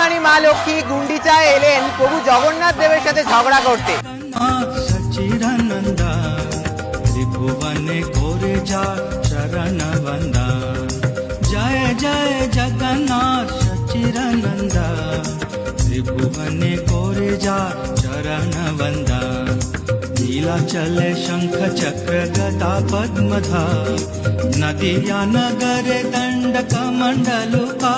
রানী মা লক্ষ্মী গুন্ডিচায় এলেন প্রভু জগন্নাথ দেবের সাথে ঝগড়া করতে। সচিদানন্দা ত্রিভুবনে করে যা চরণ বন্দা, জয় জয় জগন্নাথ সচিদানন্দা ত্রিভুবনে করে যা চরণ বন্দা। नीलाचले शंख चक्र गदा पद्मधा, नदिया नगर दंड कमंडलुका।